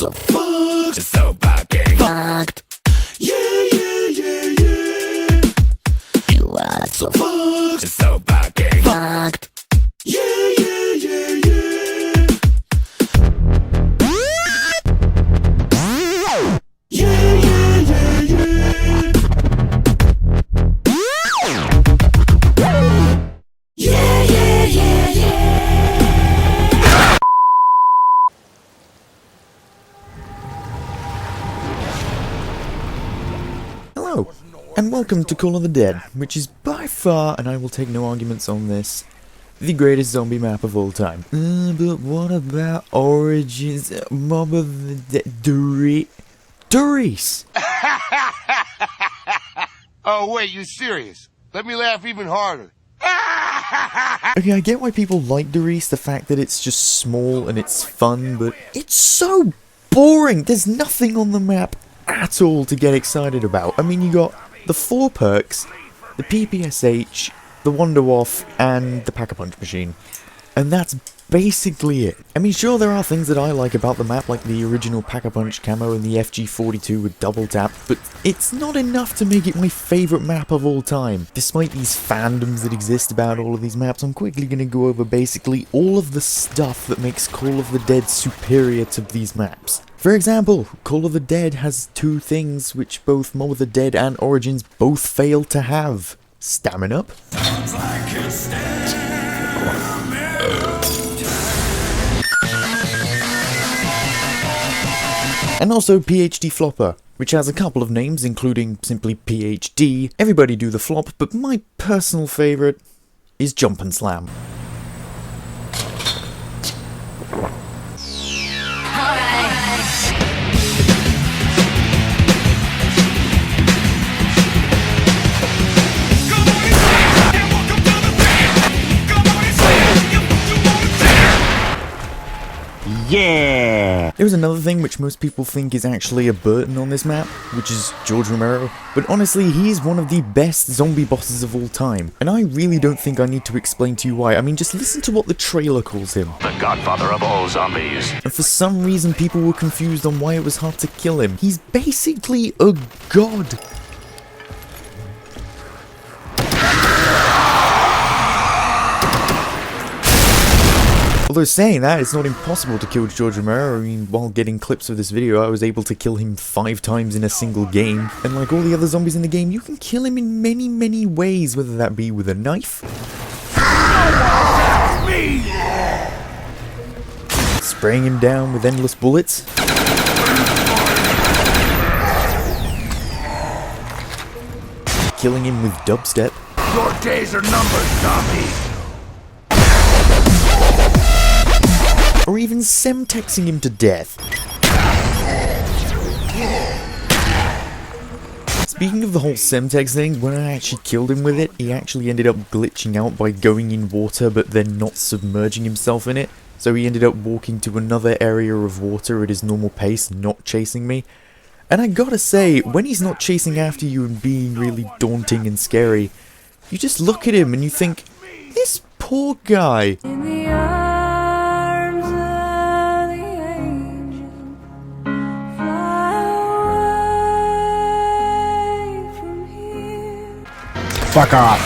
so fucked, so fucking fucked. Yeah, yeah, yeah, yeah. You are so fucked, so fucking fucked. Yeah, yeah, yeah, yeah. Yeah, yeah, yeah, yeah. Yeah, yeah, yeah, yeah. Hello, and welcome to Call of the Dead, which is by far, and I will take no arguments on this, the greatest zombie map of all time. But what about Origins, Mob of the Dead, Doris? Oh, wait, you serious? Let me laugh even harder. Okay, I get why people like Doris, the fact that it's just small and it's fun, but it's so boring. There's nothing on the map at all to get excited about. I mean, you got the 4 perks, the PPSH, the Wonderwaff, and the Pack-a-Punch machine. And that's basically it. I mean, sure, there are things that I like about the map, like the original Pack-a-Punch camo and the FG42 with double tap, but it's not enough to make it my favourite map of all time. Despite these fandoms that exist about all of these maps, I'm quickly going to go over basically all of the stuff that makes Call of the Dead superior to these maps. For example, Call of the Dead has 2 things which both Mob of the Dead and Origins both fail to have. Stamina. And also PhD Flopper, which has a couple of names including simply PhD, everybody do the flop, but my personal favourite is Jump and Slam. Yeah! There's another thing which most people think is actually a burden on this map, which is George Romero, but honestly he is one of the best zombie bosses of all time, and I really don't think I need to explain to you why. I mean, just listen to what the trailer calls him. The godfather of all zombies. And for some reason people were confused on why it was hard to kill him. He's basically a god. Although saying that, it's not impossible to kill George Romero. I mean, while getting clips of this video, I was able to kill him 5 times in a single game. And like all the other zombies in the game, you can kill him in many, many ways, whether that be with a knife, spraying him down with endless bullets, killing him with dubstep. Your days are numbered, zombie. Or even semtexing him to death. Speaking of the whole semtex thing, when I actually killed him with it, he actually ended up glitching out by going in water but then not submerging himself in it. So he ended up walking to another area of water at his normal pace, not chasing me. And I gotta say, when he's not chasing after you and being really daunting and scary, you just look at him and you think, this poor guy. Fuck off.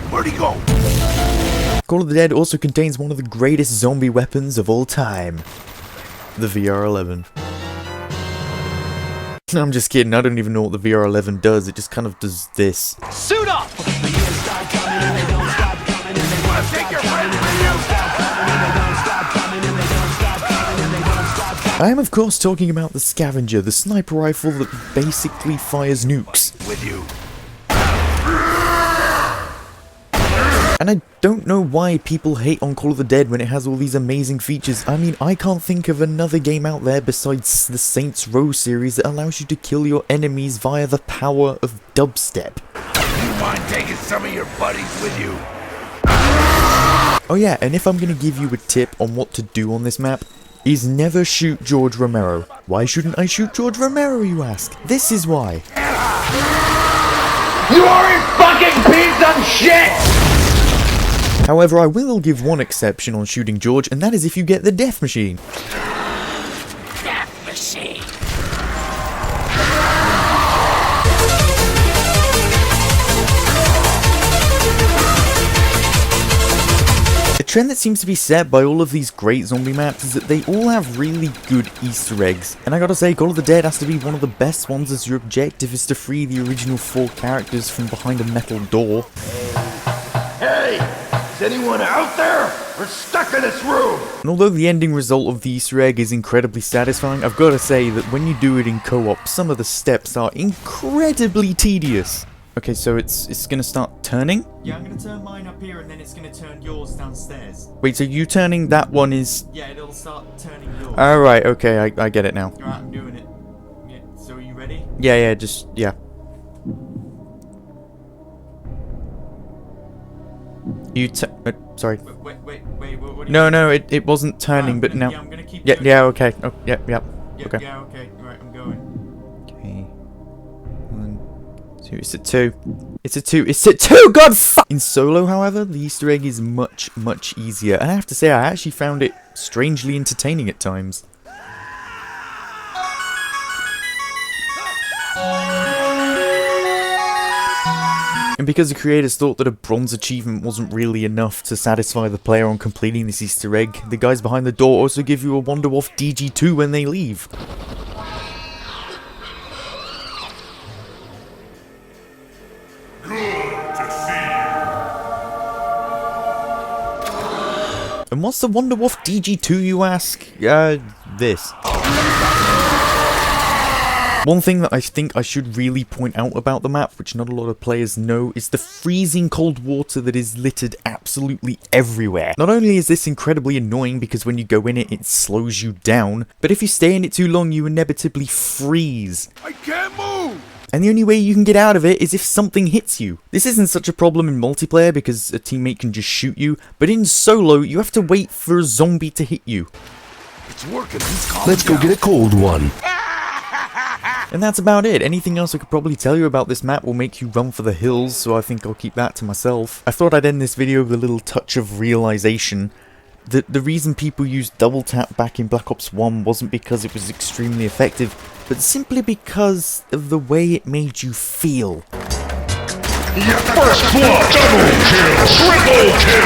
Where'd he go? Call of the Dead also contains one of the greatest zombie weapons of all time. The VR-11. I'm just kidding, I don't even know what the VR-11 does, it just kind of does this. Suit up! I am of course talking about the Scavenger, the sniper rifle that basically fires nukes. With you. And I don't know why people hate on Call of the Dead when it has all these amazing features. I mean, I can't think of another game out there besides the Saints Row series that allows you to kill your enemies via the power of dubstep. You mind taking some of your buddies with you? Oh yeah, and if I'm gonna give you a tip on what to do on this map, is never shoot George Romero. Why shouldn't I shoot George Romero, you ask? This is why. You are a fucking piece of shit! However, I will give one exception on Shooting George, and that is if you get the Death Machine. Death machine. A trend that seems to be set by all of these great zombie maps is that they all have really good Easter eggs. And I gotta say, Call of the Dead has to be one of the best ones, as your objective is to free the original 4 characters from behind a metal door. Hey! Is anyone out there? We're stuck in this room! And although the ending result of the Easter egg is incredibly satisfying, I've gotta say that when you do it in co-op, some of the steps are incredibly tedious. Okay, so it's gonna start turning? Yeah, I'm gonna turn mine up here and then it's gonna turn yours downstairs. Wait, so you turning that one is... Yeah, it'll start turning yours. Alright, okay, I get it now. Alright, I'm doing it. Yeah, so are you ready? Yeah, just, yeah. You sorry. Wait, what do you No, it wasn't turning, but now... Yeah, I'm gonna keep Yeah, going. yeah, okay. Oh, yeah, Yeah, okay. yeah, okay. Alright, I'm going. Okay. 1, 2, it's a 2. It's a 2, it's a 2, god fuck! In solo, however, the Easter egg is much, much easier, and I have to say, I actually found it strangely entertaining at times. And because the creators thought that a bronze achievement wasn't really enough to satisfy the player on completing this Easter egg, the guys behind the door also give you a Wonderwolf DG2 when they leave. And what's the Wonderwolf DG2, you ask? This. One thing that I think I should really point out about the map, which not a lot of players know, is the freezing cold water that is littered absolutely everywhere. Not only is this incredibly annoying because when you go in it, it slows you down, but if you stay in it too long, you inevitably freeze. I can't move! And the only way you can get out of it is if something hits you. This isn't such a problem in multiplayer because a teammate can just shoot you, but in solo, you have to wait for a zombie to hit you. It's working. Let's go get a cold one. And that's about it. Anything else I could probably tell you about this map will make you run for the hills, so I think I'll keep that to myself. I thought I'd end this video with a little touch of realization. The reason people used double tap back in Black Ops 1 wasn't because it was extremely effective, but simply because of the way it made you feel. First blood, double kill, triple kill.